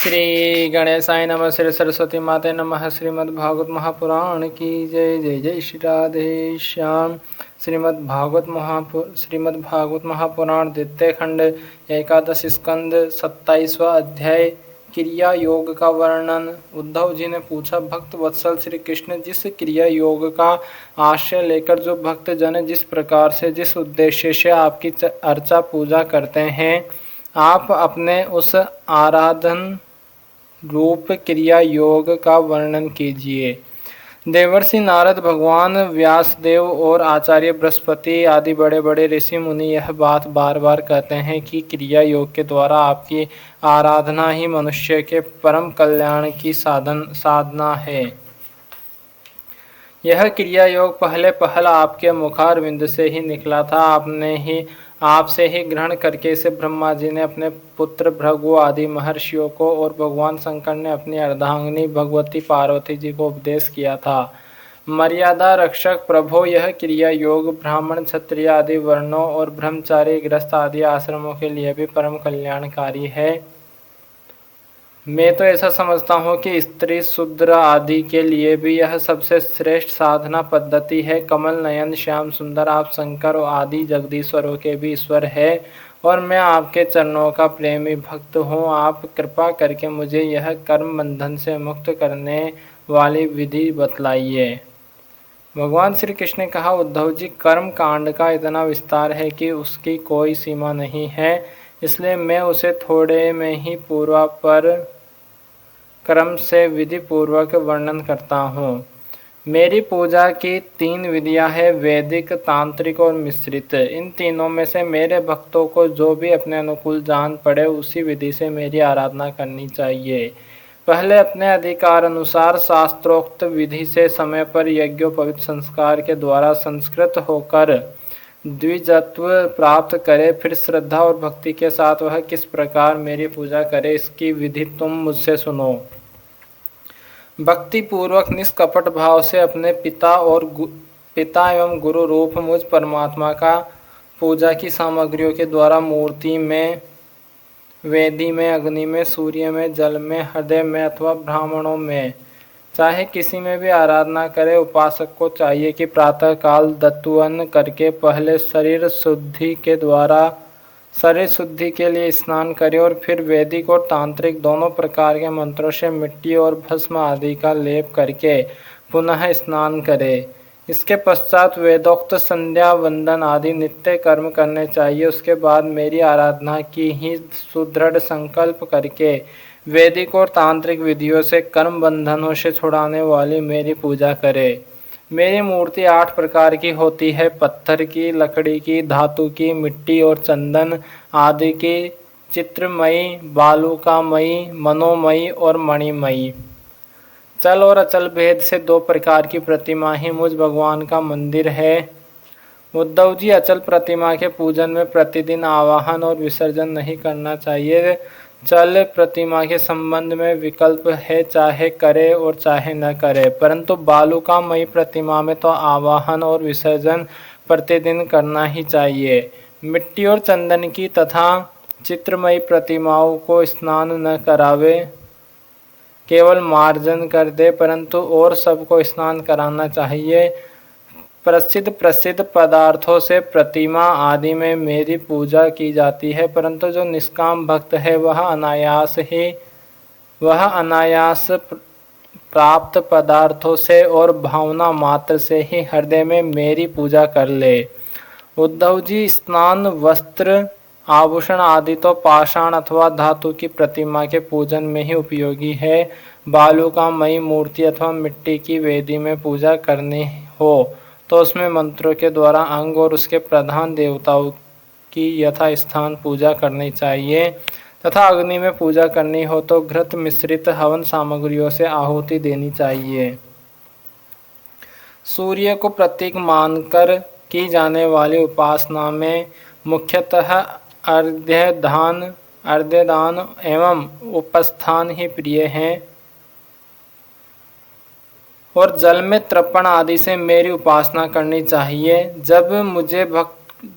श्री गणेशाय नमः। श्री सरस्वती माते नमः। श्रीमद्भागवत महापुराण की जय। जय जय श्री राधे श्याम। श्रीमद्भागवत महापुराण द्वितीय खंड एकादश स्कंद 27वां अध्याय क्रिया योग का वर्णन। उद्धव जी ने पूछा, भक्त वत्सल श्री कृष्ण, जिस क्रिया योग का आश्रय लेकर जो भक्त जन जिस प्रकार से जिस उद्देश्य से आपकी अर्चा पूजा करते हैं, आप अपने उस आराधन रूप क्रिया योग का वर्णन कीजिए। देवर्षि नारद, भगवान व्यासदेव और आचार्य बृहस्पति आदि बड़े बड़े ऋषि मुनि यह बात बार बार कहते हैं कि क्रिया योग के द्वारा आपकी आराधना ही मनुष्य के परम कल्याण की साधना है। यह क्रिया योग पहल आपके मुखारविंद से ही निकला था। आपसे ही ग्रहण करके इसे ब्रह्मा जी ने अपने पुत्र भृगु आदि महर्षियों को और भगवान शंकर ने अपनी अर्धांगिनी भगवती पार्वती जी को उपदेश किया था। मर्यादा रक्षक प्रभो, यह क्रिया योग ब्राह्मण क्षत्रिय आदि वर्णों और ब्रह्मचारी गृहस्थ आदि आश्रमों के लिए भी परम कल्याणकारी है। मैं तो ऐसा समझता हूँ कि स्त्री शूद्र आदि के लिए भी यह सबसे श्रेष्ठ साधना पद्धति है। कमल नयन श्याम सुंदर, आप शंकर आदि जगदीश्वरों के भी ईश्वर है और मैं आपके चरणों का प्रेमी भक्त हूँ। आप कृपा करके मुझे यह कर्म बंधन से मुक्त करने वाली विधि बतलाइए। भगवान श्री कृष्ण ने कहा, उद्धव जी, कर्म कांड का इतना विस्तार है कि उसकी कोई सीमा नहीं है, इसलिए मैं उसे थोड़े में ही पूर्वापर क्रम से विधि पूर्वक वर्णन करता हूँ। मेरी पूजा की 3 विधियाँ हैं, वैदिक, तांत्रिक और मिश्रित। इन तीनों में से मेरे भक्तों को जो भी अपने अनुकूल जान पड़े उसी विधि से मेरी आराधना करनी चाहिए। पहले अपने अधिकार अनुसार शास्त्रोक्त विधि से समय पर यज्ञोपवीत संस्कार के द्वारा संस्कृत होकर द्विजत्व प्राप्त करे। फिर श्रद्धा और भक्ति के साथ वह किस प्रकार मेरी पूजा करे, इसकी विधि तुम मुझसे सुनो। भक्ति पूर्वक निष्कपट भाव से अपने पिता एवं गुरु रूप मुझ परमात्मा का पूजा की सामग्रियों के द्वारा मूर्ति में, वेदी में, अग्नि में, सूर्य में, जल में, हृदय में अथवा ब्राह्मणों में, चाहे किसी में भी आराधना करे। उपासक को चाहिए कि प्रातःकाल दत्तुअन्न करके पहले शरीर शुद्धि के लिए स्नान करे और फिर वैदिक और तांत्रिक दोनों प्रकार के मंत्रों से मिट्टी और भस्म आदि का लेप करके पुनः स्नान करे। इसके पश्चात वेदोक्त संध्या वंदन आदि नित्य कर्म करने चाहिए। उसके बाद मेरी आराधना की ही सुदृढ़ संकल्प करके वैदिक और तांत्रिक विधियों से कर्म बंधनों से छुड़ाने वाली मेरी पूजा करे। मेरी मूर्ति 8 प्रकार की होती है, पत्थर की, लकड़ी की, धातु की, मिट्टी और चंदन आदि की, चित्रमयी, बालुकामयी, मनोमयी और मणिमयी। चल और अचल भेद से 2 प्रकार की प्रतिमा ही मुझ भगवान का मंदिर है। उद्धव जी, अचल प्रतिमा के पूजन में प्रतिदिन आवाहन और विसर्जन नहीं करना चाहिए। चल प्रतिमा के संबंध में विकल्प है, चाहे करे और चाहे न करे, परंतु बालुकामयी प्रतिमा में तो आवाहन और विसर्जन प्रतिदिन करना ही चाहिए। मिट्टी और चंदन की तथा चित्रमयी प्रतिमाओं को स्नान न करावे, केवल मार्जन कर दे, परंतु और सबको स्नान कराना चाहिए। प्रसिद्ध पदार्थों से प्रतिमा आदि में मेरी पूजा की जाती है, परंतु जो निष्काम भक्त है वह अनायास प्राप्त पदार्थों से और भावना मात्र से ही हृदय में मेरी पूजा कर ले। उद्धव जी, स्नान, वस्त्र, आभूषण आदि तो पाषाण अथवा धातु की प्रतिमा के पूजन में ही उपयोगी है। बालुकामयी मूर्ति अथवा मिट्टी की वेदी में पूजा करनी हो तो उसमें मंत्रों के द्वारा अंग और उसके प्रधान देवताओं की यथास्थान पूजा करनी चाहिए तथा अग्नि में पूजा करनी हो तो घृत मिश्रित हवन सामग्रियों से आहुति देनी चाहिए। सूर्य को प्रतीक मानकर की जाने वाली उपासना में मुख्यतः अर्घ्यदान एवं उपस्थान ही प्रिय हैं और जल में तर्पण आदि से मेरी उपासना करनी चाहिए। जब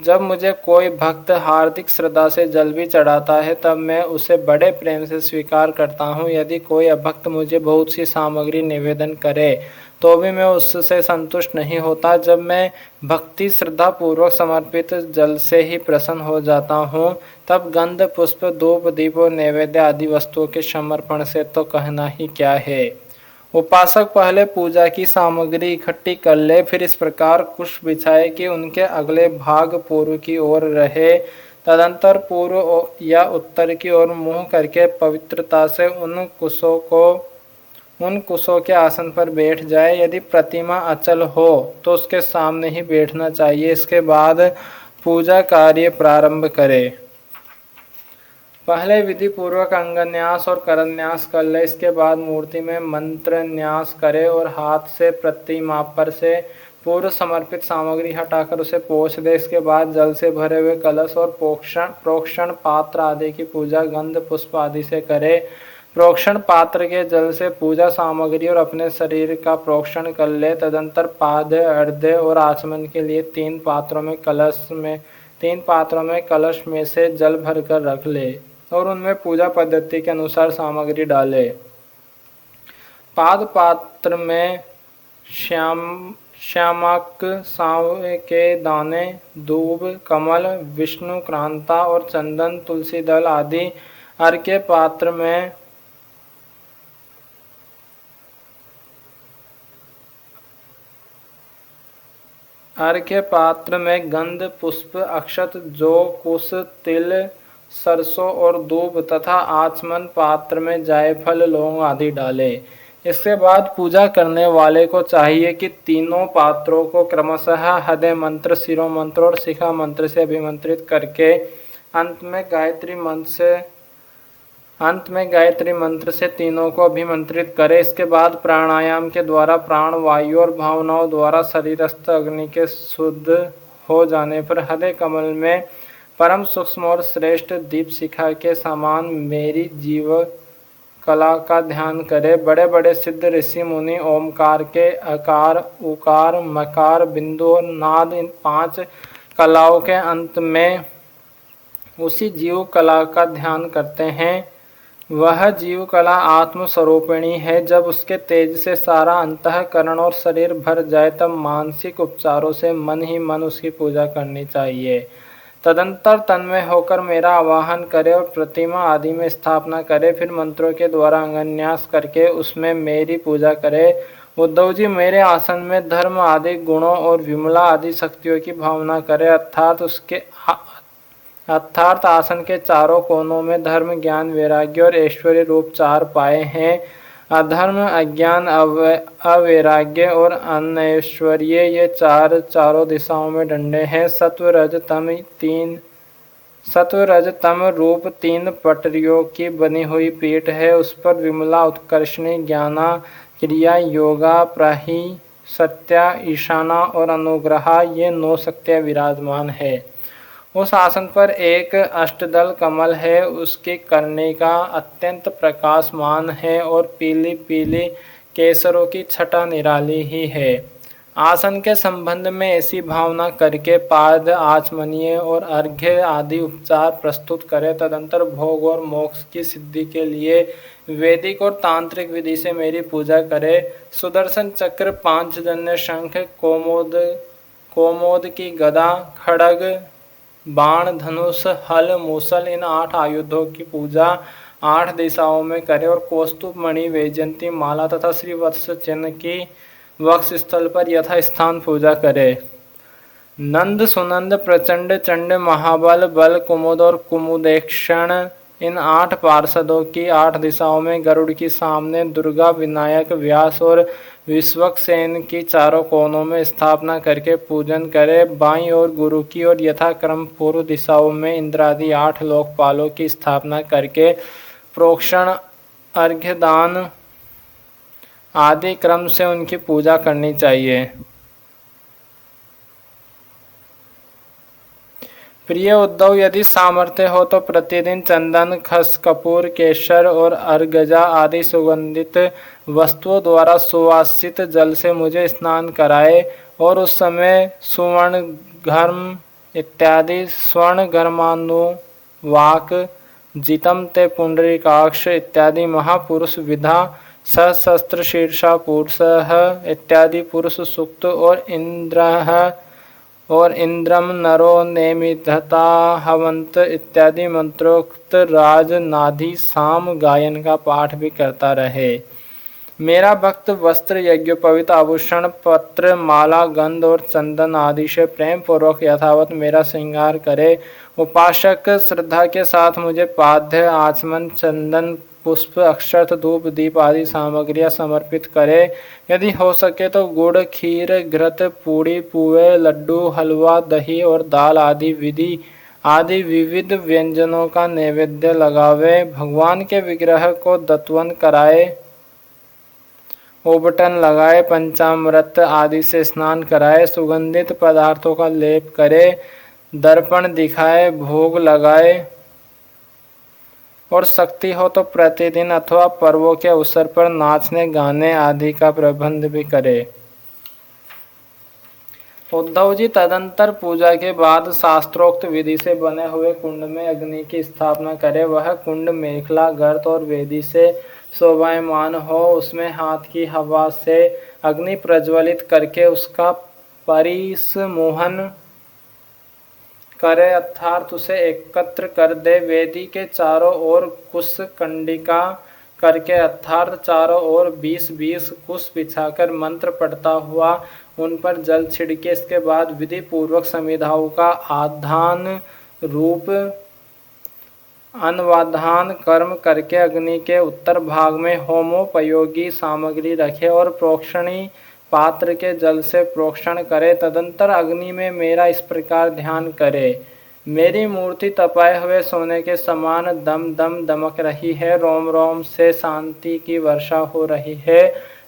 जब मुझे कोई भक्त हार्दिक श्रद्धा से जल भी चढ़ाता है तब मैं उसे बड़े प्रेम से स्वीकार करता हूँ। यदि कोई अभक्त मुझे बहुत सी सामग्री निवेदन करे तो भी मैं उससे संतुष्ट नहीं होता। जब मैं भक्ति श्रद्धा पूर्वक समर्पित जल से ही प्रसन्न हो जाता हूँ तब गंध पुष्प धूप दीप और नैवेद्य आदि वस्तुओं के समर्पण से तो कहना ही क्या है। उपासक पहले पूजा की सामग्री इकट्ठी कर ले, फिर इस प्रकार कुश बिछाए कि उनके अगले भाग पूर्व की ओर रहे। तदंतर पूर्व या उत्तर की ओर मुंह करके पवित्रता से उन कुशों के आसन पर बैठ जाए। यदि प्रतिमा अचल हो तो उसके सामने ही बैठना चाहिए। इसके बाद पूजा कार्य प्रारंभ करे। पहले विधि पूर्वक अंगन्यास और करन्यास कर ले। इसके बाद मूर्ति में मंत्र न्यास करे और हाथ से प्रतिमा पर से पूर्व समर्पित सामग्री हटाकर उसे पोंछ दे। इसके बाद जल से भरे हुए कलश और प्रोक्षण पात्र आदि की पूजा गंध पुष्प आदि से करे। प्रोक्षण पात्र के जल से पूजा सामग्री और अपने शरीर का प्रोक्षण कर ले। तदंतर पाद्य अर्ध्य और आचमन के लिए तीन पात्रों में कलश में से जल भरकर रख ले और उनमें पूजा पद्धति के अनुसार सामग्री डाले। पाद पात्र में श्यामक सांवे के दाने दूब कमल विष्णु क्रांता और चंदन तुलसी दल आदि। अर्घ्य पात्र में गंध पुष्प अक्षत जौ कुश तिल सरसों और दूब तथा आचमन पात्र में जायफल लौंग आदि डाले। इसके बाद पूजा करने वाले को चाहिए कि तीनों पात्रों को क्रमशः हृदय मंत्र शिरो मंत्र और शिखा मंत्र से अभिमंत्रित करके अंत में गायत्री मंत्र से तीनों को अभिमंत्रित करे। इसके बाद प्राणायाम के द्वारा प्राण वायु और भावनाओं द्वारा शरीरस्थ अग्नि के शुद्ध हो जाने पर हृदय कमल में परम सूक्ष्म और श्रेष्ठ दीप शिखा के समान मेरी जीव कला का ध्यान करे। बड़े बड़े सिद्ध ऋषि मुनि ओमकार के अकार उकार मकार बिंदु और नाद इन 5 कलाओं के अंत में उसी जीव कला का ध्यान करते हैं। वह जीव कला आत्म स्वरूपिणी है। जब उसके तेज से सारा अंतःकरण और शरीर भर जाए तब मानसिक उपचारों से मन ही मन उसकी पूजा करनी चाहिए। तदंतर तन्मय होकर मेरा आवाहन करे और प्रतिमा आदि में स्थापना करे। फिर मंत्रों के द्वारा अंगन्यास करके उसमें मेरी पूजा करे। उद्धव जी मेरे आसन में धर्म आदि गुणों और विमला आदि शक्तियों की भावना करे। अर्थात आसन के चारों कोनों में धर्म ज्ञान वैराग्य और ऐश्वर्य रूप 4 पाए हैं। अधर्म अज्ञान अवैराग्य और अनैश्वर्य ये चारों दिशाओं में डंडे हैं। सत्व रज तम रूप 3 पटरियों की बनी हुई पीठ है। उस पर विमला उत्कर्षणी ज्ञाना क्रिया योगा प्राही सत्या ईशाना और अनुग्रहा ये 9 शक्तियाँ विराजमान है। उस आसन पर एक अष्टदल कमल है। उसकी कर्णिका अत्यंत प्रकाशमान है और पीली पीली केसरों की छटा निराली ही है। आसन के संबंध में ऐसी भावना करके पाद आचमनीय और अर्घ्य आदि उपचार प्रस्तुत करे। तदंतर भोग और मोक्ष की सिद्धि के लिए वैदिक और तांत्रिक विधि से मेरी पूजा करे। सुदर्शन चक्र पांचजन्य शंख कोमोद की गदा खड़ग बाण धनुष हल मूसल इन 8 आयुधों की पूजा 8 दिशाओं में करे और कौस्तुभ मणि वैजयंती माला तथा श्रीवत्स चिन्ह की वक्ष स्थल पर यथा स्थान पूजा करे। नंद सुनंद प्रचंड चंड महाबल बल कुमुद और कुमुदेक्षण इन 8 पार्षदों की 8 दिशाओं में गरुड़ की सामने दुर्गा विनायक व्यास और विश्वक्सेन की चारों कोनों में स्थापना करके पूजन करे। बाईं ओर गुरु की और यथाक्रम पूर्व दिशाओं में इंद्रादि 8 लोकपालों की स्थापना करके प्रोक्षण अर्घ्यदान आदि क्रम से उनकी पूजा करनी चाहिए। प्रिय उद्धव यदि सामर्थ्य हो तो प्रतिदिन चंदन खस कपूर केसर और अर्गजा आदि सुगंधित वस्तुओं द्वारा सुवासित जल से मुझे स्नान कराए और उस समय सुवर्ण घर्म इत्यादि स्वर्ण गर्मानु वाक जितम ते पुंडरीकाक्ष इत्यादि महापुरुष विधा सहस्त्र शीर्षा पुरुष इत्यादि पुरुष सूक्त और इंद्रम नरो नेमिधता हवंत इत्यादि मंत्रोक्त राज नाधि साम गायन का पाठ भी करता रहे। मेरा भक्त वस्त्र यज्ञोपवीत आभूषण पत्र माला गंध और चंदन आदि से प्रेम पूर्वक यथावत मेरा श्रृंगार करे। उपासक श्रद्धा के साथ मुझे पाद्य आचमन चंदन पुष्प अक्षत धूप दीप आदि सामग्रियां समर्पित करे। यदि हो सके तो गुड़ खीर घृत पूड़ी पुए लड्डू हलवा दही और दाल आदि विविध व्यंजनों का नैवेद्य लगावे। भगवान के विग्रह को दत्वन कराए, ओबटन लगाए, पंचामृत आदि से स्नान कराए, सुगंधित पदार्थों का लेप करे, दर्पण दिखाए, भोग लगाए और शक्ति हो तो प्रतिदिन अथवा पर्वों के अवसर पर नाचने गाने आदि का प्रबंध भी करे। उद्धव जी तदंतर पूजा के बाद शास्त्रोक्त विधि से बने हुए कुंड में अग्नि की स्थापना करे। वह कुंड मेखला गर्त और वेदी से शोभायमान हो। उसमें हाथ की हवा से अग्नि प्रज्वलित करके उसका परिसमोहन करे अर्थात उसे एकत्र कर दे। वेदी के चारों ओर कुश कंडिका करके अर्थात चारों ओर 20-20 कुश बिछाकर मंत्र पढ़ता हुआ उन पर जल छिड़के। इसके बाद विधि पूर्वक समिधाओं का आधान रूप अन्वाधान कर्म करके अग्नि के उत्तर भाग में होमोपयोगी सामग्री रखे और प्रोक्षणी पात्र के जल से प्रोक्षण करे। तदंतर अग्नि में मेरा इस प्रकार ध्यान करे। मेरी मूर्ति तपाए हुए सोने के समान दम दम दमक रही है। रोम रोम से शांति की वर्षा हो रही है।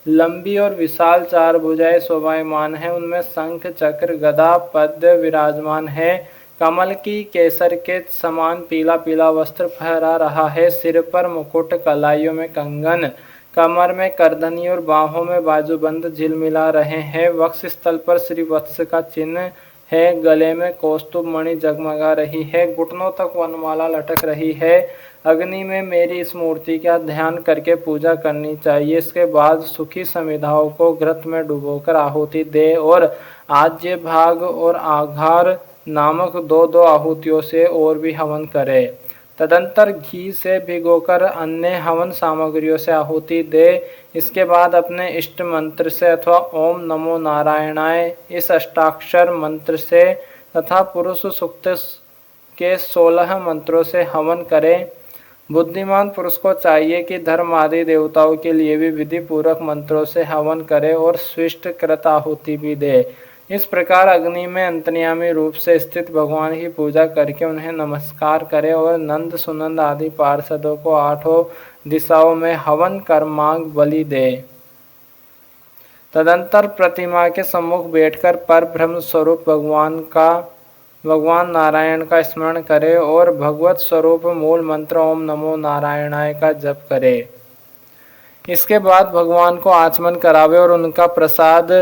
लंबी और विशाल 4 भुजाएं शोभायमान है। उनमें शंख चक्र गदा पद्म विराजमान है। कमल की केसर के समान पीला पीला वस्त्र फहरा रहा है। सिर पर मुकुट, कलाइयों में कंगन, कमर में करधनी और बाहों में बाजूबंद झिलमिला रहे हैं। वक्ष स्थल पर श्रीवत्स का चिन्ह है। गले में कौस्तुभ मणि जगमगा रही है। घुटनों तक वनमाला लटक रही है। अग्नि में मेरी इस मूर्ति का ध्यान करके पूजा करनी चाहिए। इसके बाद सुखी समिधाओं को घृत में डुबोकर आहुति दे और आज्य भाग और आघार नामक 2-2 आहुतियों से और भी हवन करे। तदंतर घी से भिगोकर अन्य हवन सामग्रियों से आहुति दे। इसके बाद अपने इष्ट मंत्र से अथवा ओम नमो नारायणाय इस अष्टाक्षर मंत्र से तथा पुरुष सूक्त के 16 मंत्रों से हवन करे। बुद्धिमान पुरुष को चाहिए कि धर्म आदि देवताओं के लिए भी विधि पूर्वक मंत्रों से हवन करे और स्विष्ट कृत आहुति भी दे। इस प्रकार अग्नि में अंतर्यामी रूप से स्थित भगवान की पूजा करके उन्हें नमस्कार करे और नंद सुनंद आदि पार्षदों को 8 दिशाओं में हवन कर्मांग बलि दे। तदंतर प्रतिमा के सम्मुख बैठकर पर ब्रह्म स्वरूप भगवान नारायण का स्मरण करे और भगवत स्वरूप मूल मंत्र ओम नमो नारायणाय का जप करे। इसके बाद भगवान को आचमन करावे और उनका प्रसाद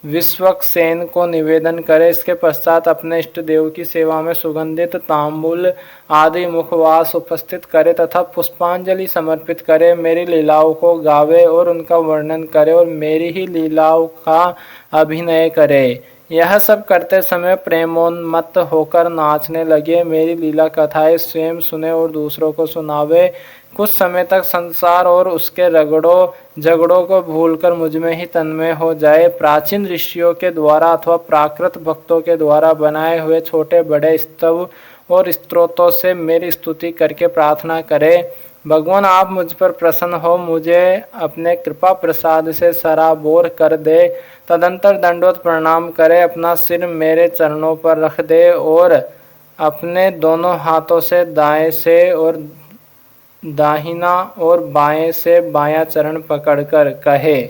विश्वक्सेन को निवेदन करे। इसके पश्चात अपने इष्ट देव की सेवा में सुगंधित तांबूल आदि मुखवास उपस्थित करे तथा पुष्पांजलि समर्पित करे। मेरी लीलाओं को गावे और उनका वर्णन करे और मेरी ही लीलाओं का अभिनय करे। यह सब करते समय प्रेमोन्मत्त होकर नाचने लगे। मेरी लीला कथाएं स्वयं सुने और दूसरों को सुनावे। कुछ समय तक संसार और उसके झगड़ों को भूलकर मुझ में ही तन्मय हो जाए। प्राचीन ऋषियों के द्वारा अथवा प्राकृत भक्तों के द्वारा बनाए हुए छोटे बड़े स्तव और स्तोत्रों से मेरी स्तुति करके प्रार्थना करे। भगवान आप मुझ पर प्रसन्न हो, मुझे अपने कृपा प्रसाद से सराबोर कर दे। तदंतर दंडवत प्रणाम करे, अपना सिर मेरे चरणों पर रख दे और अपने दोनों हाथों से दाएं से और दाहिना और बाएं से बायां चरण पकड़कर कहे,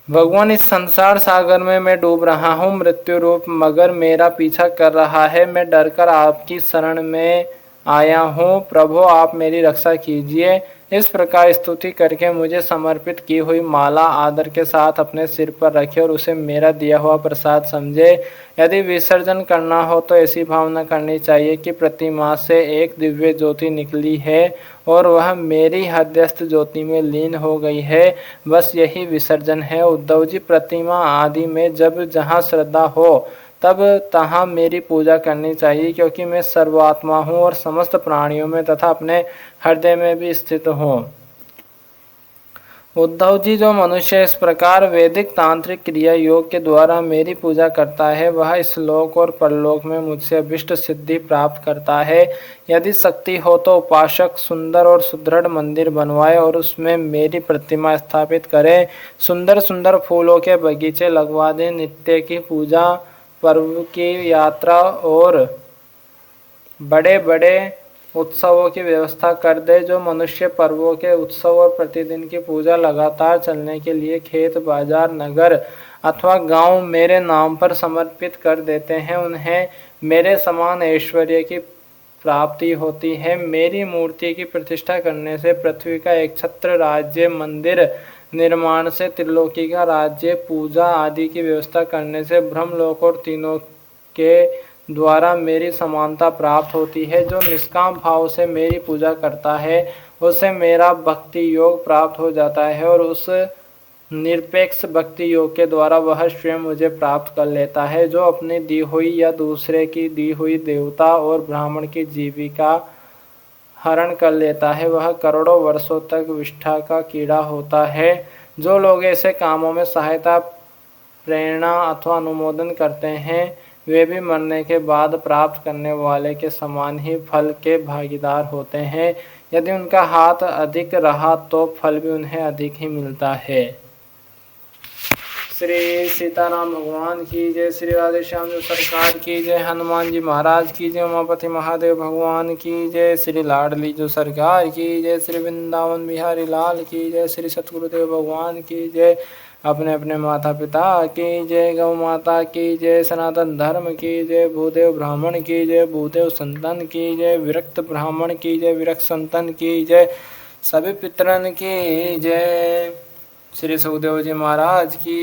भगवान इस संसार सागर में मैं डूब रहा हूँ। मृत्यु रूप मगर मेरा पीछा कर रहा है। मैं डरकर आपकी शरण में आया हूँ, प्रभु आप मेरी रक्षा कीजिए। इस प्रकार स्तुति करके मुझे समर्पित की हुई माला आदर के साथ अपने सिर पर रखे और उसे मेरा दिया हुआ प्रसाद समझे। यदि विसर्जन करना हो तो ऐसी भावना करनी चाहिए कि प्रतिमा से एक दिव्य ज्योति निकली है और वह मेरी हृदयस्थ ज्योति में लीन हो गई है। बस यही विसर्जन है उद्धव जी। प्रतिमा आदि में जब जहाँ श्रद्धा हो तब तहाँ मेरी पूजा करनी चाहिए, क्योंकि मैं सर्वात्मा हूँ और समस्त प्राणियों में तथा अपने हृदय में भी स्थित हूँ। उद्धव जी, जो मनुष्य इस प्रकार वैदिक तांत्रिक क्रिया योग के द्वारा मेरी पूजा करता है वह इस लोक और परलोक में मुझसे अभिष्ट सिद्धि प्राप्त करता है। यदि शक्ति हो तो उपासक सुंदर और सुदृढ़ मंदिर बनवाए और उसमें मेरी प्रतिमा स्थापित करे, सुंदर सुंदर फूलों के बगीचे लगवा दे, नित्य की पूजा, पर्व की यात्रा और बड़े बड़े उत्सवों की व्यवस्था कर दे। जो मनुष्य पर्वों के उत्सव और प्रतिदिन की पूजा लगातार चलने के लिए खेत, बाजार, नगर अथवा गांव मेरे नाम पर समर्पित कर देते हैं, उन्हें मेरे समान ऐश्वर्य की प्राप्ति होती है। मेरी मूर्ति की प्रतिष्ठा करने से पृथ्वी का एक छत्र राज्य, मंदिर निर्माण से त्रिलोकी का राज्य, पूजा आदि की व्यवस्था करने से ब्रह्मलोक और तीनों के द्वारा मेरी समानता प्राप्त होती है। जो निष्काम भाव से मेरी पूजा करता है उसे मेरा भक्ति योग प्राप्त हो जाता है और उस निरपेक्ष भक्ति योग के द्वारा वह स्वयं मुझे प्राप्त कर लेता है। जो अपनी दी हुई या दूसरे की दी हुई देवता और ब्राह्मण की जीविका हरण कर लेता है वह करोड़ों वर्षों तक विष्ठा का कीड़ा होता है। जो लोग ऐसे कामों में सहायता, प्रेरणा अथवा अनुमोदन करते हैं वे भी मरने के बाद प्राप्त करने वाले के समान ही फल के भागीदार होते हैं। यदि उनका हाथ अधिक रहा तो फल भी उन्हें अधिक ही मिलता है। श्री सीताराम भगवान की जय, श्री राधे श्याम जी सरकार की जय, हनुमान जी महाराज की जय, उमापति महादेव भगवान की जय, श्री लाडली जो सरकार की जय, श्री वृंदावन बिहारी लाल की जय, श्री सतगुरुदेव भगवान की जय, अपने अपने माता पिता की जय, गौ माता की जय, सनातन धर्म की जय, भूदेव ब्राह्मण की जय, भूदेव संतन की जय, विरक्त ब्राह्मण की जय, विरक्त संतन की जय, सभी पितरन की जय, श्री सुखदेव जी महाराज की